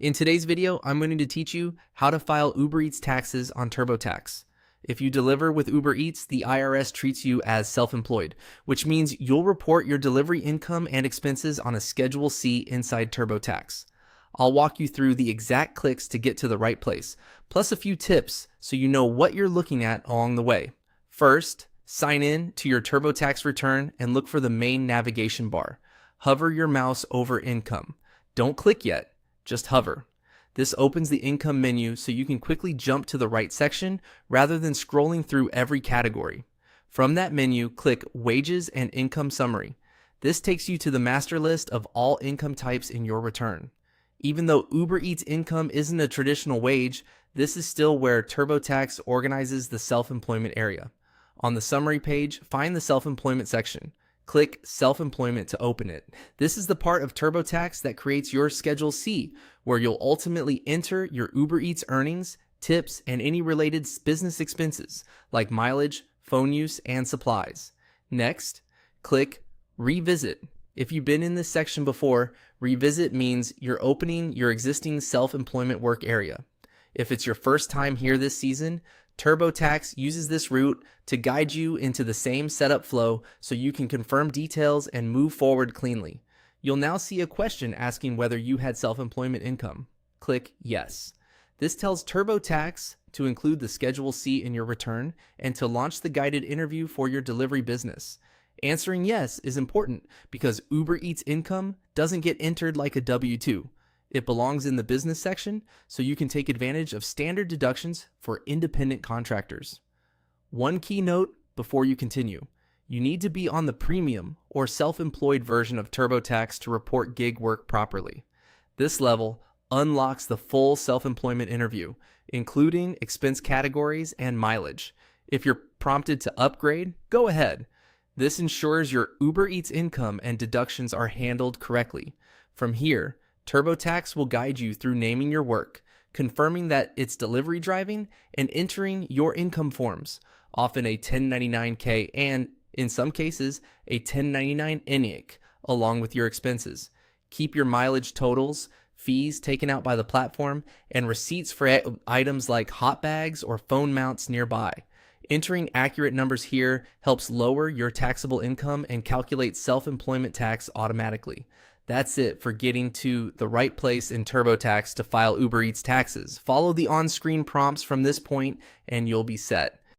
In today's video, I'm going to teach you how to file Uber Eats taxes on TurboTax. If you deliver with Uber Eats, the IRS treats you as self-employed, which means you'll report your delivery income and expenses on a Schedule C inside TurboTax. I'll walk you through the exact clicks to get to the right place, plus a few tips so you know what you're looking at along the way. First, sign in to your TurboTax return and look for the main navigation bar. Hover your mouse over Income. Don't click yet. Just hover. This opens the income menu so you can quickly jump to the right section rather than scrolling through every category. From that menu, click Wages and Income Summary. This takes you to the master list of all income types in your return. Even though Uber Eats income isn't a traditional wage, this is still where TurboTax organizes the self-employment area. On the summary page, find the self-employment section. Click Self-Employment to open it. This is the part of TurboTax that creates your Schedule C, where you'll ultimately enter your Uber Eats earnings, tips, and any related business expenses, like mileage, phone use, and supplies. Next, click Revisit. If you've been in this section before, Revisit means you're opening your existing self-employment work area. If it's your first time here this season, TurboTax uses this route to guide you into the same setup flow so you can confirm details and move forward cleanly. You'll now see a question asking whether you had self-employment income. Click Yes. This tells TurboTax to include the Schedule C in your return and to launch the guided interview for your delivery business. Answering yes is important because Uber Eats income doesn't get entered like a W-2. It belongs in the business section, so you can take advantage of standard deductions for independent contractors. One key note before you continue: you need to be on the premium or self-employed version of TurboTax to report gig work properly. This level unlocks the full self-employment interview, including expense categories and mileage. If you're prompted to upgrade, go ahead. This ensures your Uber Eats income and deductions are handled correctly. From here, TurboTax will guide you through naming your work, confirming that it's delivery driving, and entering your income forms, often a 1099-K and, in some cases, a 1099 ENIAC, along with your expenses. Keep your mileage totals, fees taken out by the platform, and receipts for items like hot bags or phone mounts nearby. Entering accurate numbers here helps lower your taxable income and calculate self-employment tax automatically. That's it for getting to the right place in TurboTax to file Uber Eats taxes. Follow the on-screen prompts from this point and you'll be set.